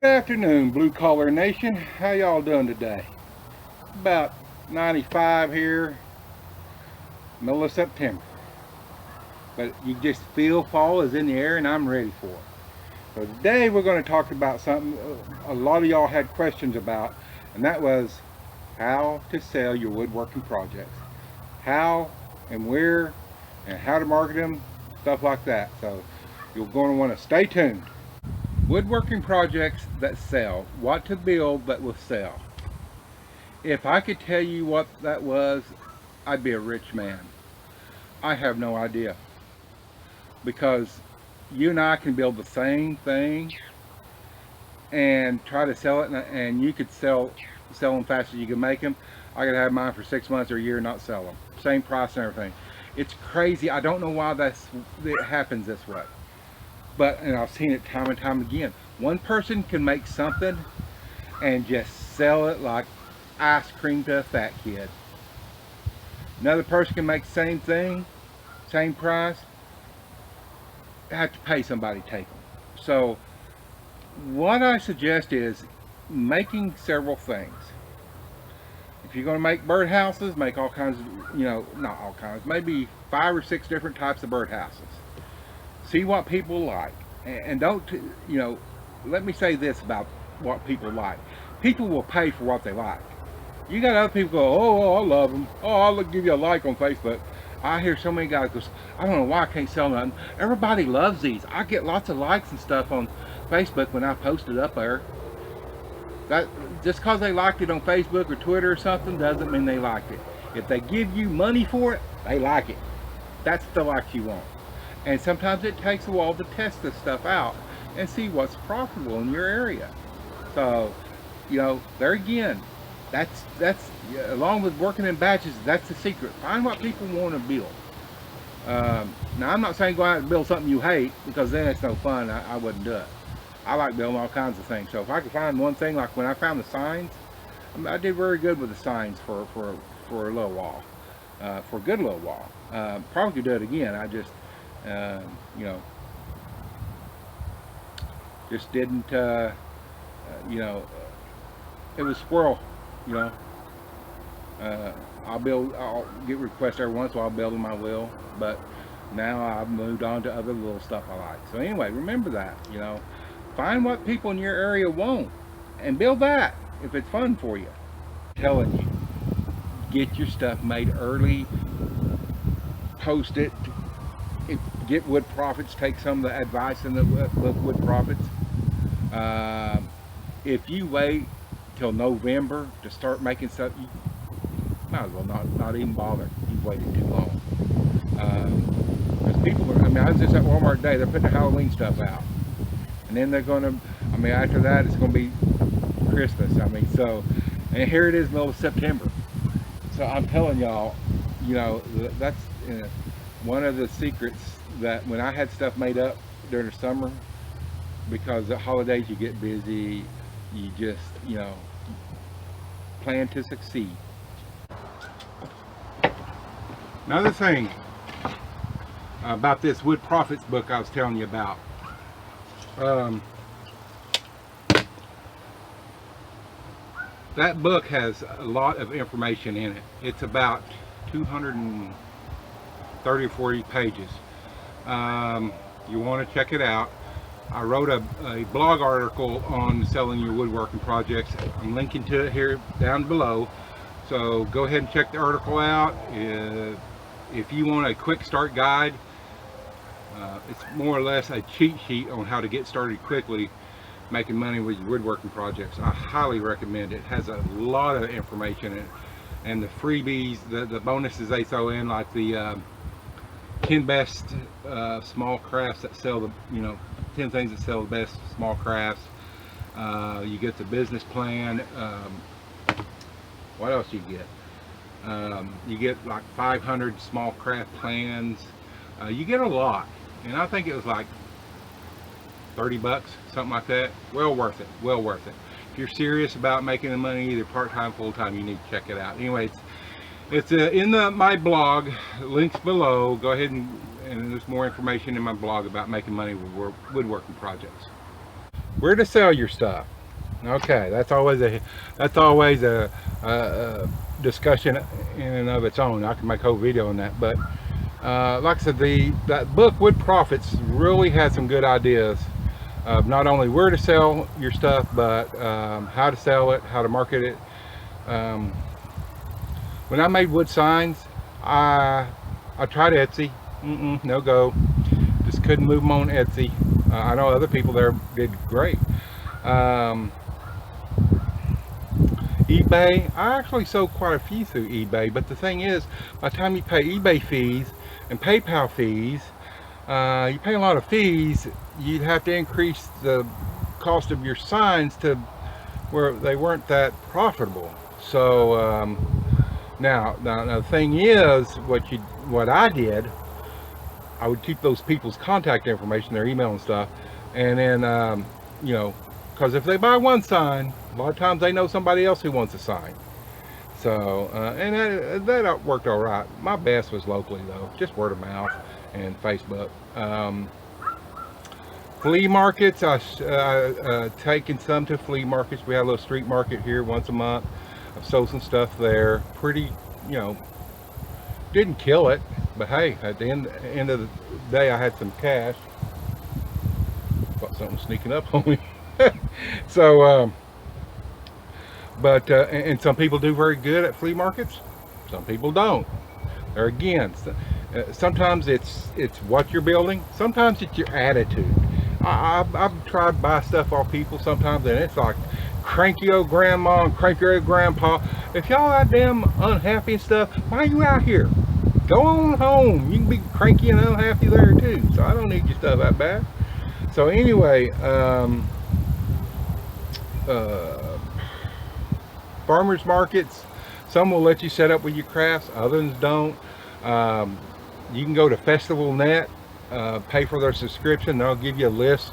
Good afternoon, Blue Collar Nation. How y'all doing today? About 95 here, middle of September. But you just feel fall is in the air and I'm ready for it. So today we're going to talk about something a lot of y'all had questions about, and that was how to sell your woodworking projects. How and where and how to market them, stuff like that. So you're going to want to stay tuned. Woodworking projects that sell. What to build that will sell. If I could tell you what that was, I'd be a rich man. I have no idea because you and I can build the same thing and try to sell it, and you could sell them fast as you can make them. I could have mine for 6 months or a year and not sell them. Same price and everything. It's crazy. I don't know why it happens this way, but and I've seen it time and time again. One person can make something and just sell it like ice cream to a fat kid. Another person can make the same thing, same price, have to pay somebody to take them. So what I suggest is making several things. If you're going to make birdhouses, make all kinds of, not all kinds, maybe 5 or 6 different types of birdhouses. See what people like. And don't, let me say this about what people like. People will pay for what they like. You got other people go, oh, I love them. Oh, I'll give you a like on Facebook. I hear so many guys go, I don't know why I can't sell nothing. Everybody loves these. I get lots of likes and stuff on Facebook when I post it up there. That just because they liked it on Facebook or Twitter or something doesn't mean they liked it. If they give you money for it, they like it. That's the like you want. And sometimes it takes a while to test this stuff out and see what's profitable in your area. So, there again, that's along with working in batches, that's the secret. Find what people want to build. Now I'm not saying go out and build something you hate, because then it's no fun. I wouldn't do it. I like building all kinds of things. So if I could find one thing, like when I found the signs, I did very good with the signs for a little while, for a good little while. Probably could do it again. I just uh, you know just didn't you know it was squirrel. you know I'll get requests every once in a while. I'll build them, I will, but now I've moved on to other little stuff I like. So anyway, remember that, find what people in your area want and build that if it's fun for you. I'm telling you, get your stuff made early, post it. Get Wood Profits, take some of the advice in the book Wood Profits. If you wait till November to start making stuff, you might as well not even bother. You've waited too long. Because people are, I was just at Walmart today, they're putting the Halloween stuff out. And then they're going to, after that, it's going to be Christmas. So, and here it is, middle of September. So I'm telling y'all, that's one of the secrets, that when I had stuff made up during the summer, because the holidays you get busy, you just, plan to succeed. Another thing about this Wood Profits book I was telling you about. That book has a lot of information in it. It's about 230 or 40 pages. You want to check it out. I wrote a blog article on selling your woodworking projects. I'm linking to it here down below. So go ahead and check the article out. If you want a quick start guide, it's more or less a cheat sheet on how to get started quickly making money with your woodworking projects. I highly recommend it. It has a lot of information in it. And the freebies, the bonuses they throw in, like the 10 best small crafts that sell the, 10 things that sell the best small crafts. You get the business plan. What else you get? You get like 500 small craft plans. You get a lot, and I think it was like 30 bucks, something like that. Well worth it. Well worth it. If you're serious about making the money, either part-time, full-time, you need to check it out. Anyway, it's in my blog, links below. Go ahead and there's more information in my blog about making money with woodworking projects. Where to sell your stuff. Okay, that's always a discussion in and of its own. I can make a whole video on that, but like I said, that book Wood Profits really had some good ideas of not only where to sell your stuff, but how to sell it, how to market it. Um, when I made wood signs, I I tried Etsy. No go. Just couldn't move them on Etsy. I know other people there did great. Um, eBay, I actually sold quite a few through eBay, but the thing is, by the time you pay eBay fees and PayPal fees, you pay a lot of fees. You'd have to increase the cost of your signs to where they weren't that profitable. So now the thing is, what I did, I would keep those people's contact information, their email and stuff, and then you know, because if they buy one sign, a lot of times they know somebody else who wants a sign. So and that worked all right. My best was locally though, just word of mouth and Facebook. Flea markets, taken some to flea markets. We have a little street market here once a month. I've sold some stuff there. Pretty, you know, didn't kill it, but hey, at the end of the day, I had some cash. Thought something was sneaking up on me. So, and some people do very good at flea markets. Some people don't. There again, sometimes it's what you're building. Sometimes it's your attitude. I've tried to buy stuff off people sometimes, and it's like cranky old grandma and cranky old grandpa. If y'all that damn unhappy and stuff, why are you out here? Go on home. You can be cranky and unhappy there too. So I don't need your stuff that bad. So anyway, farmers markets, some will let you set up with your crafts, others don't. You can go to FestivalNet, pay for their subscription. They'll give you a list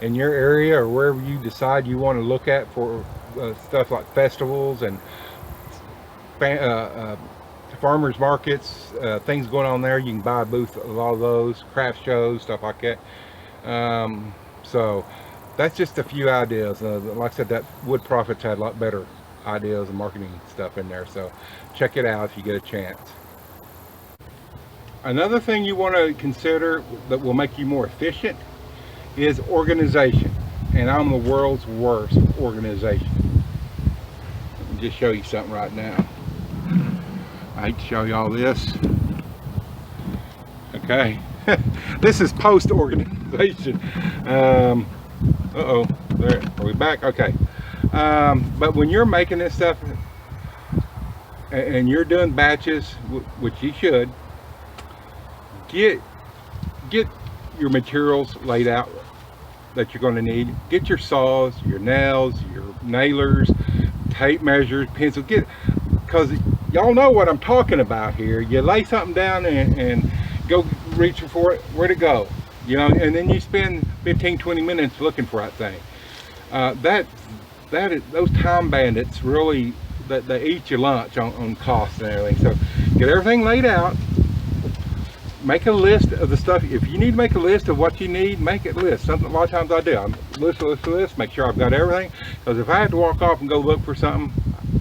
in your area or wherever you decide you want to look at for stuff like festivals and farmers markets, things going on there. You can buy a booth at a lot of those, craft shows, stuff like that. So that's just a few ideas. Like I said, that Wood Profits had a lot better ideas and marketing stuff in there. So check it out if you get a chance. Another thing you want to consider that will make you more efficient is organization. And I'm the world's worst organization. Let me just show you something right now. I hate to show you all this. Okay. This is post-organization. Uh-oh. There. Are we back? Okay. But when you're making this stuff and you're doing batches, which you should, get your materials laid out that you're going to need. Get your saws, your nails, your nailers, tape measures, pencil. Because y'all know what I'm talking about here. You lay something down and go reach for it. Where to go? You know, and then you spend 15-20 minutes looking for that thing. Those time bandits really, they eat your lunch on costs and everything. So get everything laid out. Make a list of the stuff. If you need to make a list of what you need, make it list. Something a lot of times I do. I'm list, make sure I've got everything. Because if I have to walk off and go look for something,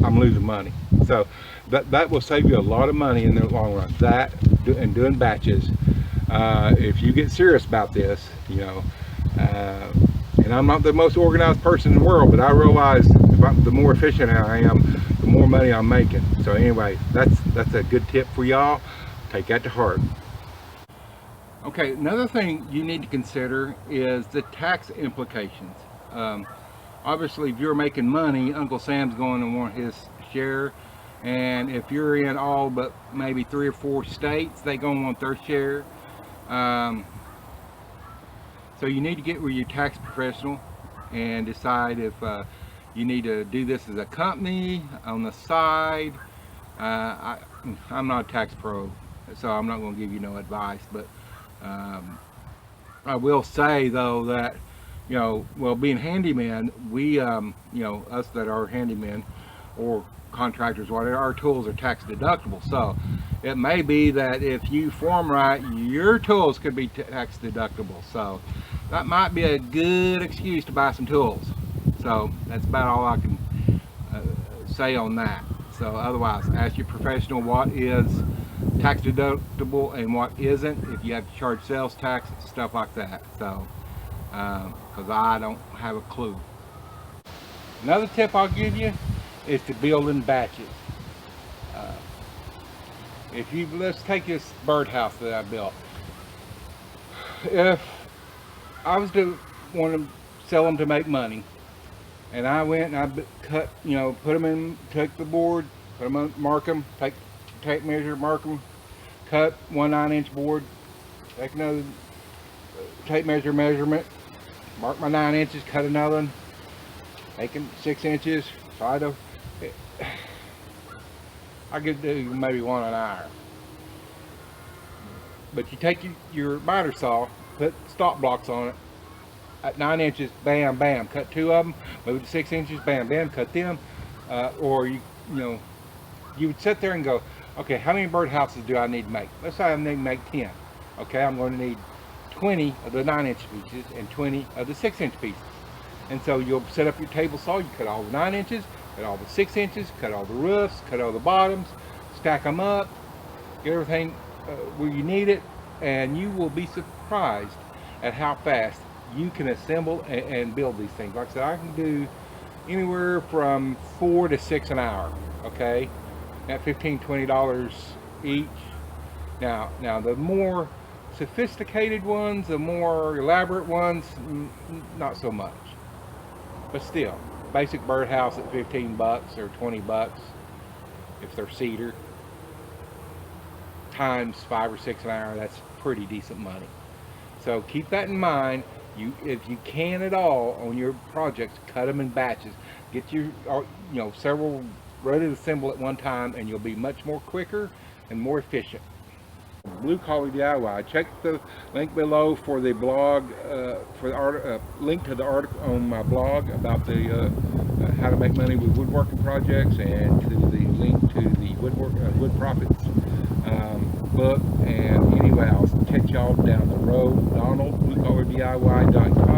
I'm losing money. So that will save you a lot of money in the long run. That and doing batches. If you get serious about this, you know, and I'm not the most organized person in the world, but I realize the more efficient I am, the more money I'm making. So anyway, that's a good tip for y'all. Take that to heart. Okay, another thing you need to consider is the tax implications. Obviously, if you're making money, Uncle Sam's going to want his share, and if you're in all but maybe 3 or 4 states, they're going to want their share. So you need to get with your tax professional and decide if you need to do this as a company on the side. I'm not a tax pro, so I'm not going to give you no advice, but I will say though that, you know, well, being handyman, we you know, us that are handymen or contractors, whatever, our tools are tax deductible. So it may be that if you form right, your tools could be tax deductible. So that might be a good excuse to buy some tools. So that's about all I can say on that. So otherwise, ask your professional what is tax deductible and what isn't, if you have to charge sales tax, stuff like that. So because I don't have a clue. Another tip I'll give you is to build in batches. uh, if you, let's take this birdhouse that I built. If I was to want to sell them to make money, and I went and I cut, put them in, take the board, put them on, mark them, take tape measure, mark them, cut one 9-inch board, take another tape measure measurement, mark my 9 inches, cut another one, taking 6 inches, try to, I could do maybe one an hour. But you take your miter saw, put stop blocks on it, at 9 inches, bam, bam, cut 2 of them, move to 6 inches, bam, bam, cut them. Or you would sit there and go, okay, how many birdhouses do I need to make? Let's say I need to make 10. Okay, I'm going to need 20 of the 9-inch pieces and 20 of the 6-inch pieces. And so you'll set up your table saw, you cut all the 9 inches, cut all the 6 inches, cut all the roofs, cut all the bottoms, stack them up, get everything where you need it, and you will be surprised at how fast you can assemble and build these things. Like I said, I can do anywhere from 4 to 6 an hour. Okay, at $15–20 each. Now the more sophisticated ones, the more elaborate ones, not so much. But still, basic birdhouse at $15 or $20 if they're cedar, times 5 or 6 an hour, that's pretty decent money. So keep that in mind. If you can at all on your projects, cut them in batches. Get your several ready to assemble at one time, and you'll be much more quicker and more efficient. Blue Collar DIY. Check the link below for the blog, for the link to the article on my blog about the how to make money with woodworking projects, and to the link to the Wood Profits book. And anyway, I'll catch y'all down the road. Donald, BlueCollarDIY.com.